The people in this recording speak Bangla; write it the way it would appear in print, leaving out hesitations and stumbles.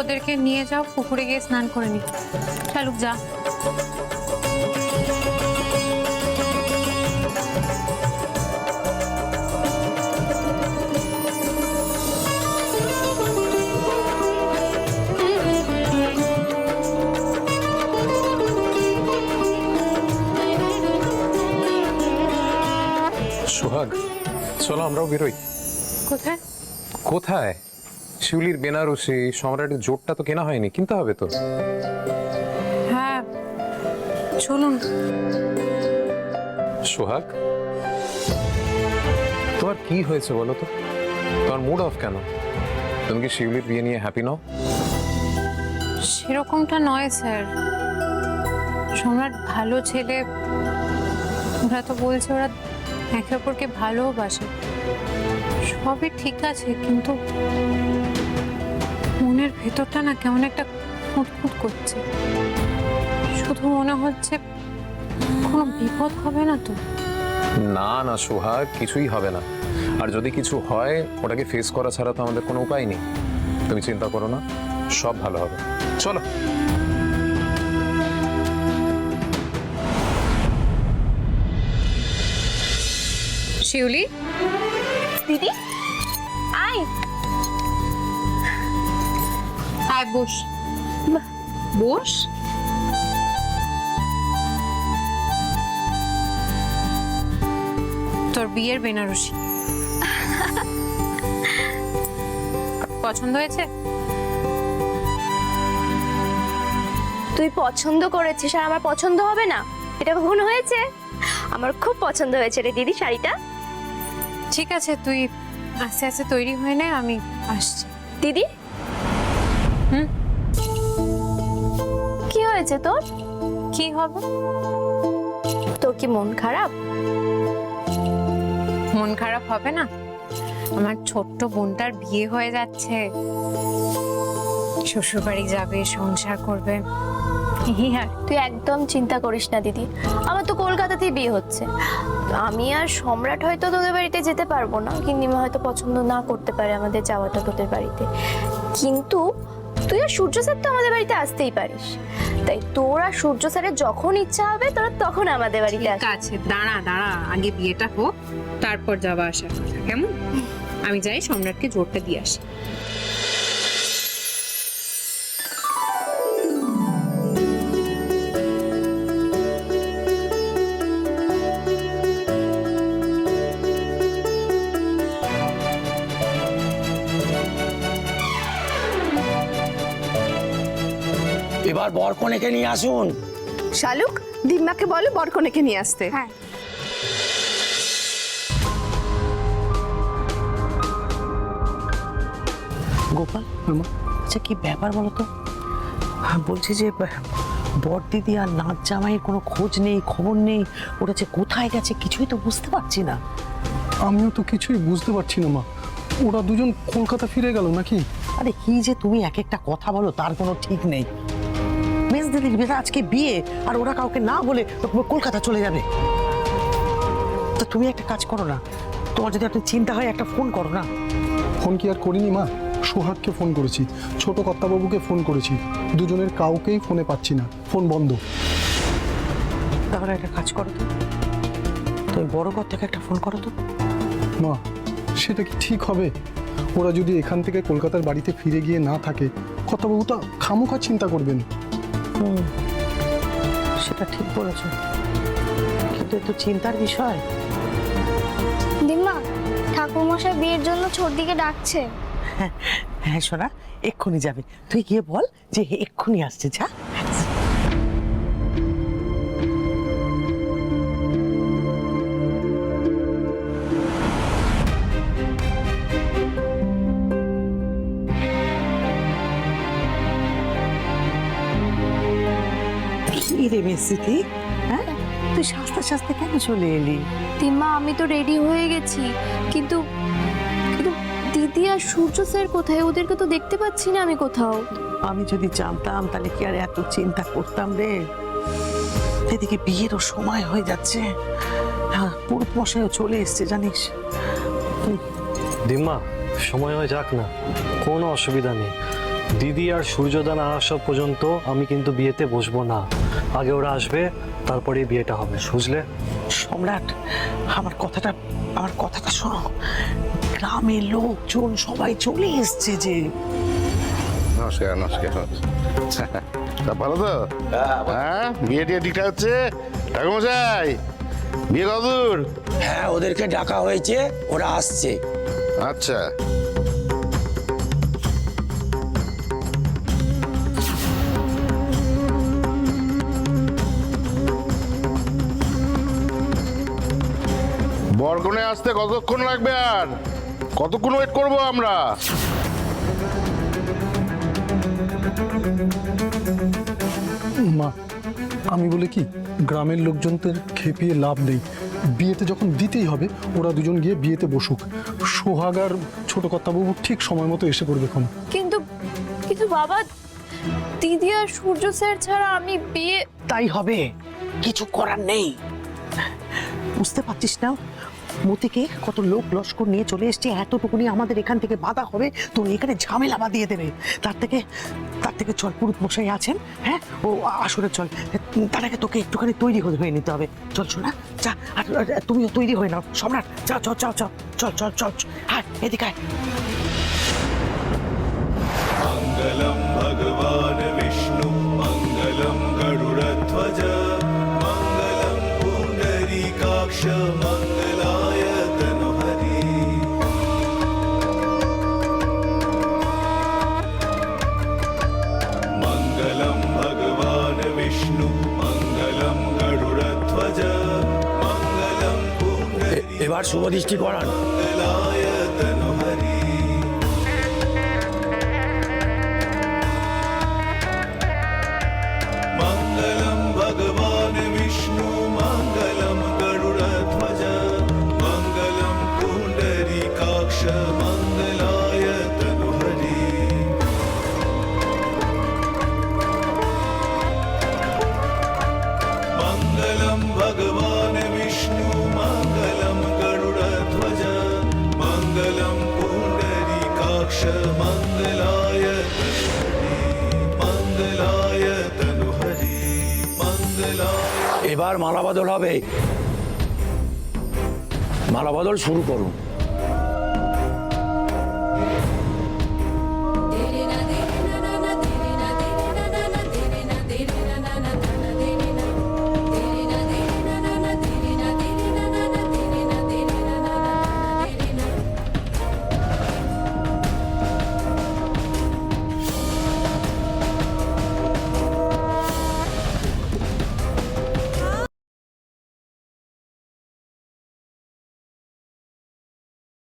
ওদেরকে নিয়ে যাও, পুকুরে গিয়ে স্নান করে নি। শালুক যা। সোহাগ, চলো আমরাও বেরোই। কোথায়? কোথায়? শিউলির বেনারসি সম্রাটের জোটটা তো কেনা হয়নি, কিনতে হবে তো। হ্যাঁ চলুন। সোহাগ, তোমার কি হয়েছে বলো তো? তোমার মুড অফ কেন? তুমি কি শিউলির বিয়ে নিয়ে হ্যাপি নও? সেরকমটা নয় স্যার, সম্রাট ভালো ছেলে, ওরা তো বলছে ওরা একে অপরকে ভালোবাসে, সবই ঠিক আছে, কিন্তু মনের ভেতরটা না কেমন একটা খুঁতখুত করছে। শুধু মনে হচ্ছে কোনো বিপদ হবে না তো? না না সোহাগ, কিছুই হবে না। আর যদি কিছু হয় ওটাকে ফেস করা ছাড়া তো আমাদের কোনো উপায় নেই। তুমি চিন্তা করো না, সব ভালো হবে। চলো। শিউলি, দিদি আয়। আয় বস। বস। তোর বিয়ের বেনারসি পছন্দ হয়েছে? তুই পছন্দ করেছিস আর আমার পছন্দ হবে না? এটা কখনো হয়েছে? আমার খুব পছন্দ হয়েছে রে দিদি শাড়িটা। ঠিক আছে, তুই আস্তে আস্তে তৈরি হয়ে নে, আমি আসছি। দিদি হুম? কি হয়েছে তোর? কি হবে? তোর কি মন খারাপ? মন খারাপ হবে না? আমার ছোট্ট বোনটার বিয়ে হয়ে যাচ্ছে, শ্বশুর বাড়ি যাবে, সংসার করবে। তুই একদম চিন্তা করিস না দিদি, আমার তো কলকাতাতেই বিয়ে হচ্ছে। তো আমি আর সম্রাট হয়তো তোদের বাড়িতে যেতে পারবো না, কিন্নিমা হয়তো পছন্দ না করতে পারে আমাদের যাওয়াটা তোদের বাড়িতে, কিন্তু তুই আর সূর্য স্যার তো আমাদের বাড়িতে আসতেই পারিস। তাই তোর আর সূর্য স্যারের যখন ইচ্ছা হবে তোরা তখন আমাদের বাড়িতে ঠিক আসবি। আছে, দাঁড়া দাঁড়া, আগে বিয়েটা হোক, তারপর যাওয়া আসা কথা, কেমন? আমি যাই সম্রাটকে জোরটা দিয়ে আসি। এবার বরকনেকে নিয়ে আসুন। শালুক, দিম্মাকে বলো বরকনেকে নিয়ে আসতে। হ্যাঁ গোপাল, আচ্ছা কি ব্যাপার বলো তো? বলছি যে বর দিদি আর নাচ জামাইয়ের কোনো খোঁজ নেই, খবর নেই, ওরা যে কোথায় গেছে কিছুই তো বুঝতে পারছি না। আমিও তো কিছুই বুঝতে পারছি না মা। ওরা দুজন কলকাতা ফিরে গেল নাকি? আরে কি যে তুমি এক একটা কথা বলো, তার কোনো ঠিক নেই। মেজ দিদির বিয়ে, আজকে বিয়ে, আর ওরা কাউকে না বলে কলকাতা চলে যাবে। তো তুমি একটা কাজ করো না, তোমার যদি আপনি চিন্তা হয় একটা ফোন করো না। ফোন কি আর করিনি মা? সোহাগকে ফোন করেছি, ছোট কর্তাবাবুকে ফোন করেছি, দুজনের কাউকেই ফোনে পাচ্ছি না, ফোন বন্ধ। তাহলে একটা কাজ করো তো, তুমি বড় ঘর থেকে একটা ফোন করো তো। মা, সেটা কি ঠিক হবে? ওরা যদি এখান থেকে কলকাতার বাড়িতে ফিরে গিয়ে না থাকে, কর্তাবাবু তো খামোখা চিন্তা করবেন। সেটা ঠিক বলেছ, কিন্তু একটু চিন্তার বিষয়। দিম্মা, ঠাকুরমশাই বিয়ের জন্য ছোটদিকে ডাকছে। হ্যাঁ সোনা, এক্ষুনি যাবে, তুই গিয়ে বল যে এক্ষুনি আসছে, যা। কি রে মেসিতি, হ্যাঁ তুই সাজতে সাজতে কেন চলে এলি? দিম্মা, আমি তো রেডি হয়ে গেছি, কিন্তু কিন্তু দিদি আর সূর্য স্যার কোথায়? ওদেরকে তো দেখতে পাচ্ছি না আমি কোথাও। আমি যদি জানতাম তাহলে কি আর এত চিন্তা করতাম রে। এদিকে বিয়েরও সময় হয়ে যাচ্ছে, হ্যাঁ পুরুষ মশাইও চলে এসছে জানিস। দিম্মা, সময় হয়ে যাক না, কোনো অসুবিধা নেই। দিদি আর সূর্যদা না আসা পর্যন্ত আমি কিন্তু বিয়েতে বসবো না। আগে ওরা আসবে, তারপরে বিয়েটা হবে, বুঝলে? সম্রাট, আমার কথাটা শোনো। গ্রামের লোকজন সবাই চলে এসছে যে। নমস্কার নমস্কার। তা ভালো তো? হ্যাঁ, বিয়ে টিয়ে ঠিকঠাক হচ্ছে? ঠাকুরমশাই, বিয়ে কতদূর? হ্যাঁ, ওদেরকে ডাকা হয়েছে, ওরা আসছে। আচ্ছা। বরকনে আসতে কতক্ষণ লাগবে আর কতক্ষণ ওয়েট করবো আমরা? মা, আমি বলে কি, গ্রামের লোকজনদের খেপিয়ে লাভ নেই। বিয়েতে যখন দিতেই হবে, ওরা দুজন গিয়ে বিয়েতে বসুক। সোহাগ আর ছোট কর্তাবাবু ঠিক সময় মতো এসে পড়বে এখন। কিন্তু কিন্তু বাবা, দিদি আর সূর্য স্যার ছাড়া আমি বিয়ে... তাই হবে, কিছু করার নেই। বুঝতে পারছিস না, মতিকে কত লোক লস্কর নিয়ে চলে এসছে, এতটুকুনি আমাদের এখান থেকে বাধা হবে তো এখানে ঝামেলা বাঁধিয়ে দেবে। তার থেকে চল, পুরুত মশাই আছেন, হ্যাঁ, ও আসলে চল। তার আগে তোকে একটুখানি তৈরি হয়ে নিতে হবে। চল শোনা, যা। আর তুমিও তৈরি হয়ে নাও। সম্রাট, চল চল চল চল চল চল চল চল। হ্যাঁ, এদিকে আয়। मङ्गलं भगवान् विष्णु मङ्गलं गरुडध्वज मङ्गलं पुण्डरीकाक्ष मङ्गलाय तनुहरि। मङ्गलं भगवान् विष्णु मङ्गलं गरुडध्वज मङ्गलं এবার শুভ দৃষ্টি করান। पुण्डरीकाय तनुहरि। मङ्गलं भगवान् विष्णु मङ्गलं गरुडध्वज मङ्गलं पुण्डरीकाक्ष मङ्गलाय तनुहरि। मङ्गलं भगवान् विष्णु मङ्गलं गरुडध्वज मङ्गलं पुण्डरीकाक्ष मङ्गलाय मङ्गलाय तनुहरि मङ्गलाय। এবার মালা বদল হবে, মালা বদল শুরু করুন।